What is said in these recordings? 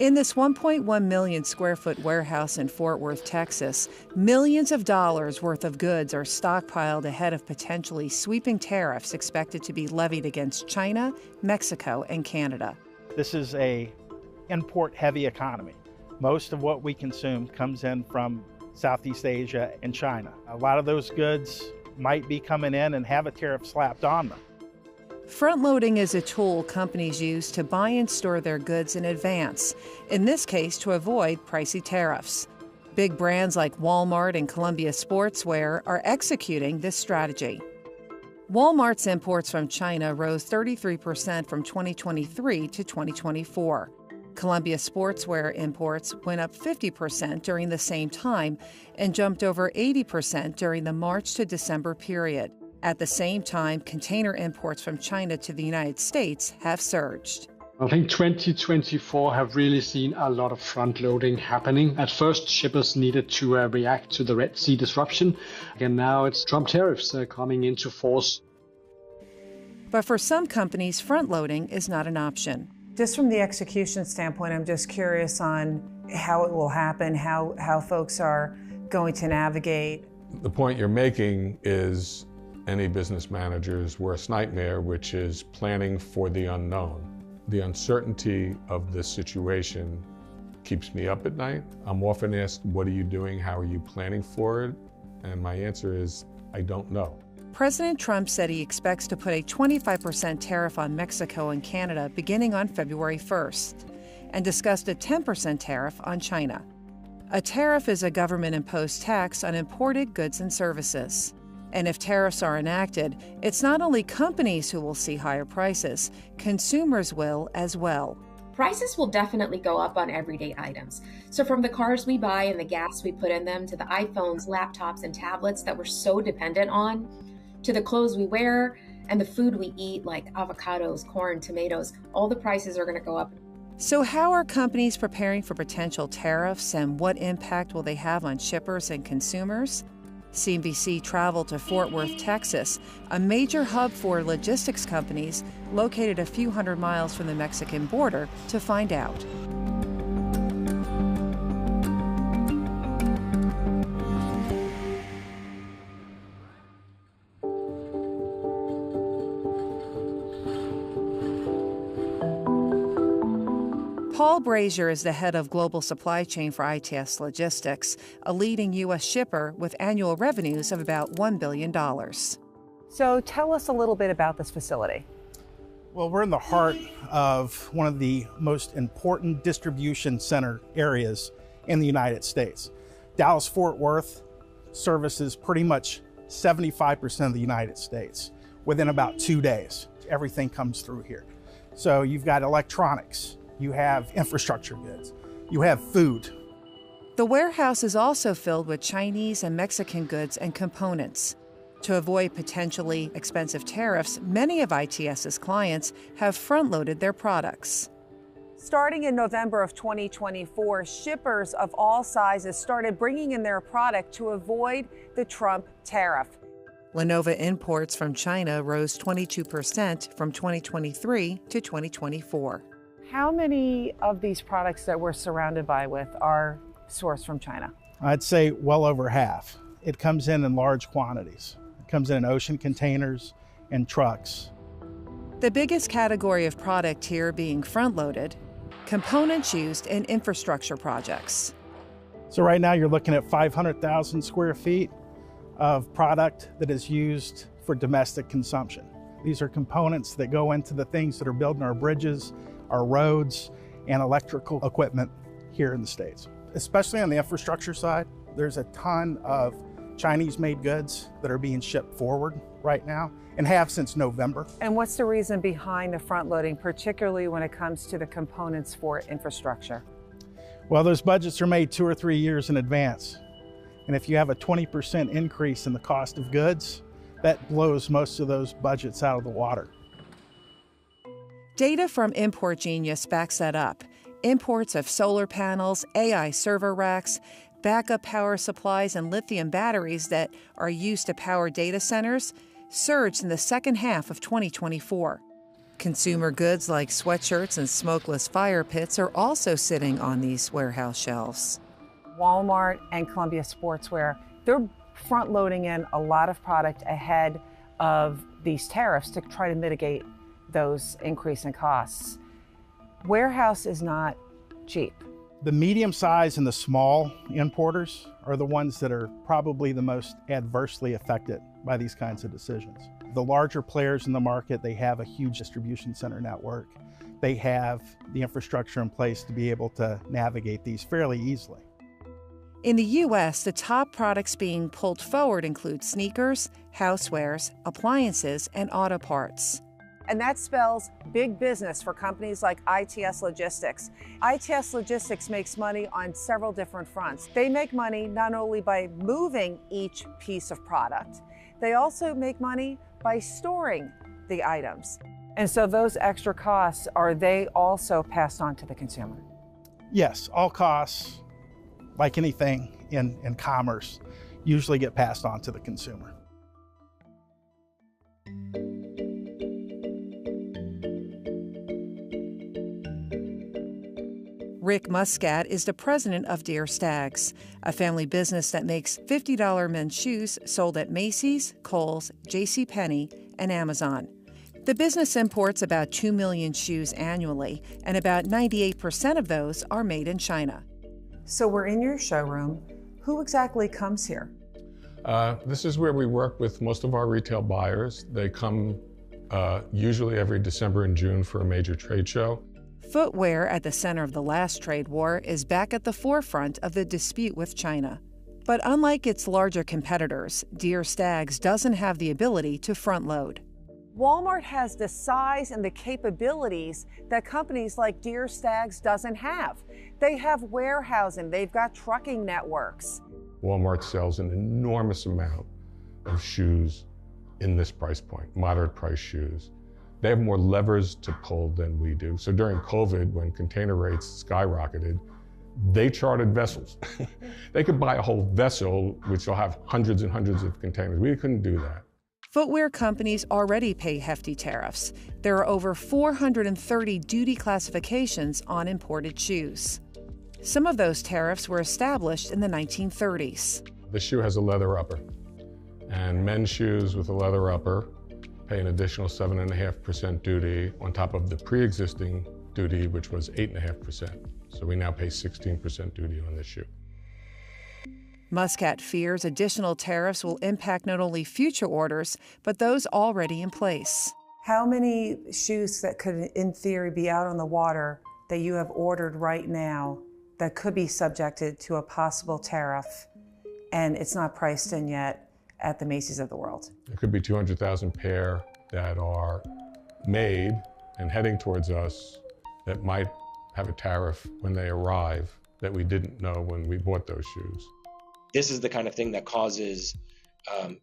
In this 1.1 million square foot warehouse in Fort Worth, Texas, millions of dollars worth of goods are stockpiled ahead of potentially sweeping tariffs expected to be levied against China, Mexico, and Canada. This is an import-heavy economy. Most of what we consume comes in from Southeast Asia and China. A lot of those goods might be coming in and have a tariff slapped on them. Front-loading is a tool companies use to buy and store their goods in advance, in this case to avoid pricey tariffs. Big brands like Walmart and Columbia Sportswear are executing this strategy. Walmart's imports from China rose 33% from 2023 to 2024. Columbia Sportswear imports went up 50% during the same time and jumped over 80% during the March to December period. At the same time, container imports from China to the United States have surged. I think 2024 have really seen a lot of front-loading happening. At first, shippers needed to react to the Red Sea disruption, and now it's Trump tariffs coming into force. But for some companies, front-loading is not an option. Just from the execution standpoint, I'm just curious on how it will happen, how folks are going to navigate. The point you're making is any business manager's worst nightmare, which is planning for the unknown. The uncertainty of this situation keeps me up at night. I'm often asked, what are you doing? How are you planning for it? And my answer is, I don't know. President Trump said he expects to put a 25% tariff on Mexico and Canada beginning on February 1st, and discussed a 10% tariff on China. A tariff is a government-imposed tax on imported goods and services. And if tariffs are enacted, it's not only companies who will see higher prices, consumers will as well. Prices will definitely go up on everyday items. So from the cars we buy and the gas we put in them, to the iPhones, laptops, and tablets that we're so dependent on, to the clothes we wear and the food we eat like avocados, corn, tomatoes, all the prices are going to go up. So how are companies preparing for potential tariffs, and what impact will they have on shippers and consumers? CNBC traveled to Fort Worth, Texas, a major hub for logistics companies located a few hundred miles from the Mexican border, to find out. Paul Brazier is the head of global supply chain for ITS Logistics, a leading U.S. shipper with annual revenues of about $1 billion. So tell us a little bit about this facility. Well, we're in the heart of one of the most important distribution center areas in the United States. Dallas-Fort Worth services pretty much 75% of the United States within about 2 days. Everything comes through here. So you've got electronics, you have infrastructure goods, you have food. The warehouse is also filled with Chinese and Mexican goods and components. To avoid potentially expensive tariffs, many of ITS's clients have front-loaded their products. Starting in November of 2024, shippers of all sizes started bringing in their product to avoid the Trump tariff. Lenovo imports from China rose 22% from 2023 to 2024. How many of these products that we're surrounded by with are sourced from China? I'd say well over half. It comes in large quantities. It comes in ocean containers and trucks. The biggest category of product here being front-loaded, components used in infrastructure projects. So right now you're looking at 500,000 square feet of product that is used for domestic consumption. These are components that go into the things that are building our bridges, our roads, and electrical equipment here in the States. Especially on the infrastructure side, there's a ton of Chinese-made goods that are being shipped forward right now and have since November. And what's the reason behind the front loading, particularly when it comes to the components for infrastructure? Well, those budgets are made 2 or 3 years in advance. And if you have a 20% increase in the cost of goods, that blows most of those budgets out of the water. Data from Import Genius backs that up. Imports of solar panels, AI server racks, backup power supplies, and lithium batteries that are used to power data centers surged in the second half of 2024. Consumer goods like sweatshirts and smokeless fire pits are also sitting on these warehouse shelves. Walmart and Columbia Sportswear, they're front-loading in a lot of product ahead of these tariffs to try to mitigate those increase in costs. Warehouse is not cheap. The medium size and the small importers are the ones that are probably the most adversely affected by these kinds of decisions. The larger players in the market, they have a huge distribution center network. They have the infrastructure in place to be able to navigate these fairly easily. In the U.S., the top products being pulled forward include sneakers, housewares, appliances, and auto parts. And that spells big business for companies like ITS Logistics. ITS Logistics makes money on several different fronts. They make money not only by moving each piece of product, they also make money by storing the items. And so those extra costs, are they also passed on to the consumer? Yes, all costs, like anything in commerce, usually get passed on to the consumer. Rick Muscat is the president of Deer Stags, a family business that makes $50 men's shoes sold at Macy's, Kohl's, JCPenney, and Amazon. The business imports about 2 million shoes annually, and about 98% of those are made in China. So we're in your showroom. Who exactly comes here? This is where we work with most of our retail buyers. They come usually every December and June for a major trade show. Footwear, at the center of the last trade war, is back at the forefront of the dispute with China. But unlike its larger competitors, Deer Stags doesn't have the ability to front load. Walmart has the size and the capabilities that companies like Deer Stags doesn't have. They have warehousing, they've got trucking networks. Walmart sells an enormous amount of shoes in this price point, moderate price shoes. They have more levers to pull than we do. So during COVID, when container rates skyrocketed, they chartered vessels. They could buy a whole vessel, which will have hundreds and hundreds of containers. We couldn't do that. Footwear companies already pay hefty tariffs. There are over 430 duty classifications on imported shoes. Some of those tariffs were established in the 1930s. The shoe has a leather upper, and men's shoes with a leather upper pay an additional 7.5% duty on top of the pre-existing duty, which was 8.5%. So we now pay 16% duty on this shoe. Muscat fears additional tariffs will impact not only future orders, but those already in place. How many shoes that could, in theory, be out on the water that you have ordered right now that could be subjected to a possible tariff, and it's not priced in yet at the Macy's of the world? There could be 200,000 pair that are made and heading towards us that might have a tariff when they arrive that we didn't know when we bought those shoes. This is the kind of thing that causes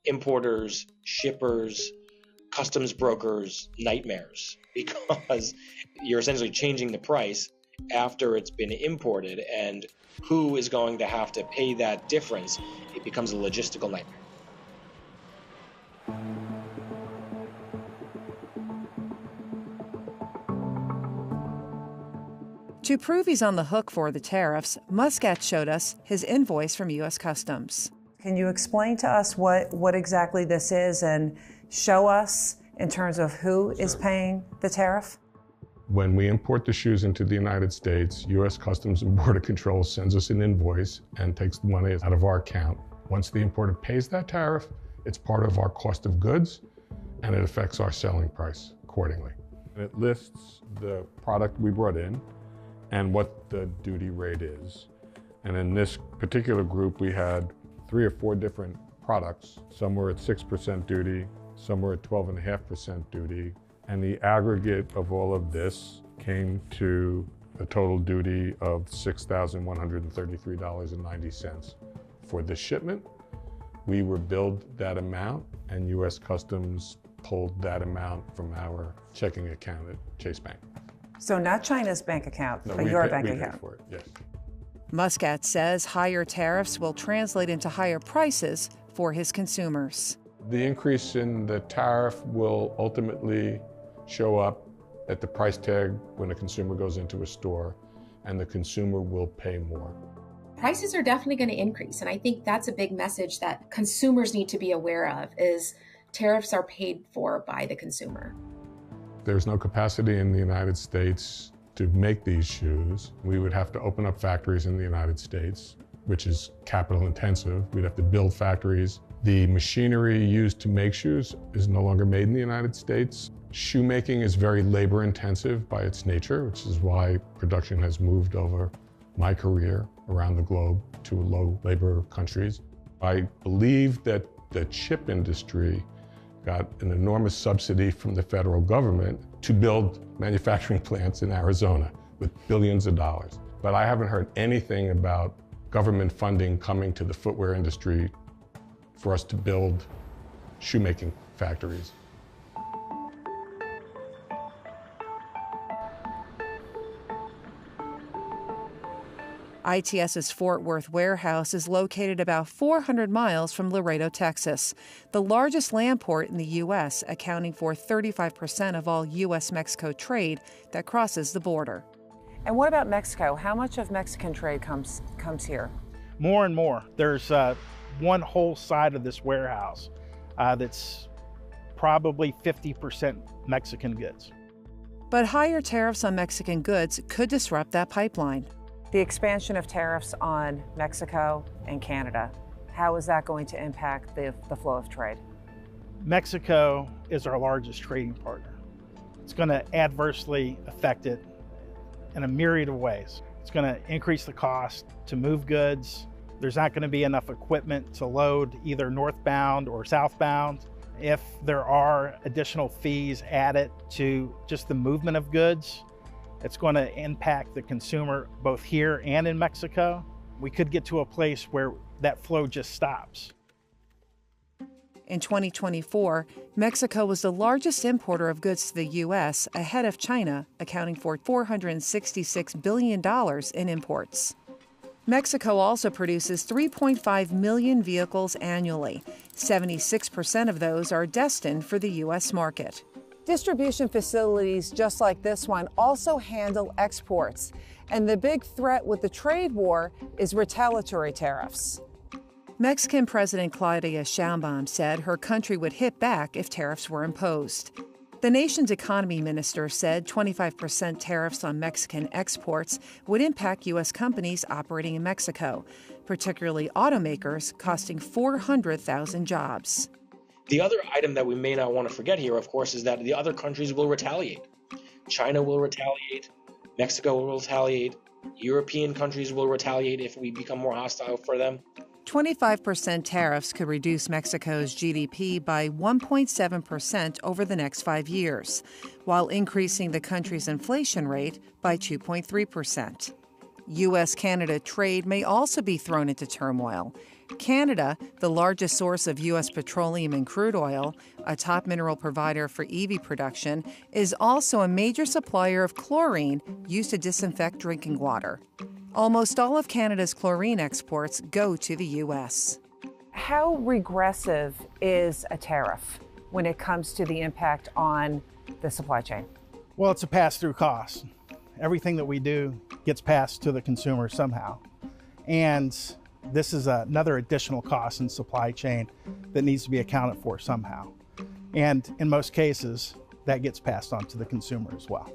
importers, shippers, customs brokers nightmares, because you're essentially changing the price after it's been imported, and who is going to have to pay that difference? It becomes a logistical nightmare. To prove he's on the hook for the tariffs, Muscat showed us his invoice from U.S. Customs. Can you explain to us what exactly this is and show us in terms of who is paying the tariff? When we import the shoes into the United States, U.S. Customs and Border Control sends us an invoice and takes the money out of our account. Once the importer pays that tariff, it's part of our cost of goods, and it affects our selling price accordingly. And it lists the product we brought in and what the duty rate is. And in this particular group, we had 3 or 4 different products. Some were at 6% duty, some were at 12.5% duty, and the aggregate of all of this came to a total duty of $6,133.90 for the shipment. We were billed that amount, and U.S. Customs pulled that amount from our checking account at Chase Bank. So not China's bank account, No, but your bank we account. paid for it, yes. Muscat says higher tariffs will translate into higher prices for his consumers. The increase in the tariff will ultimately show up at the price tag when a consumer goes into a store, and the consumer will pay more. Prices are definitely going to increase, and I think that's a big message that consumers need to be aware of, is tariffs are paid for by the consumer. There's no capacity in the United States to make these shoes. We would have to open up factories in the United States, which is capital intensive. We'd have to build factories. The machinery used to make shoes is no longer made in the United States. Shoemaking is very labor intensive by its nature, which is why production has moved over my career around the globe to low labor countries. I believe that the chip industry got an enormous subsidy from the federal government to build manufacturing plants in Arizona with billions of dollars. But I haven't heard anything about government funding coming to the footwear industry for us to build shoemaking factories. ITS's Fort Worth warehouse is located about 400 miles from Laredo, Texas, the largest land port in the U.S., accounting for 35% of all U.S.-Mexico trade that crosses the border. And what about Mexico? How much of Mexican trade comes here? More and more. There's one whole side of this warehouse that's probably 50% Mexican goods. But higher tariffs on Mexican goods could disrupt that pipeline. The expansion of tariffs on Mexico and Canada, how is that going to impact the flow of trade? Mexico is our largest trading partner. It's going to adversely affect it in a myriad of ways. It's going to increase the cost to move goods. There's not going to be enough equipment to load either northbound or southbound. If there are additional fees added to just the movement of goods, it's going to impact the consumer both here and in Mexico. We could get to a place where that flow just stops. In 2024, Mexico was the largest importer of goods to the U.S., ahead of China, accounting for $466 billion in imports. Mexico also produces 3.5 million vehicles annually. 76% of those are destined for the U.S. market. Distribution facilities just like this one also handle exports. And the big threat with the trade war is retaliatory tariffs. Mexican President Claudia Sheinbaum said her country would hit back if tariffs were imposed. The nation's economy minister said 25% tariffs on Mexican exports would impact U.S. companies operating in Mexico, particularly automakers, costing 400,000 jobs. The other item that we may not want to forget here, of course, is that the other countries will retaliate. China will retaliate, Mexico will retaliate, European countries will retaliate if we become more hostile for them. 25% tariffs could reduce Mexico's GDP by 1.7% over the next 5 years, while increasing the country's inflation rate by 2.3%. U.S.-Canada trade may also be thrown into turmoil. Canada, the largest source of U.S. petroleum and crude oil, a top mineral provider for EV production, is also a major supplier of chlorine used to disinfect drinking water. Almost all of Canada's chlorine exports go to the U.S. How regressive is a tariff when it comes to the impact on the supply chain? Well, it's a pass-through cost. Everything that we do gets passed to the consumer somehow. And this is another additional cost in supply chain that needs to be accounted for somehow. And in most cases, that gets passed on to the consumer as well.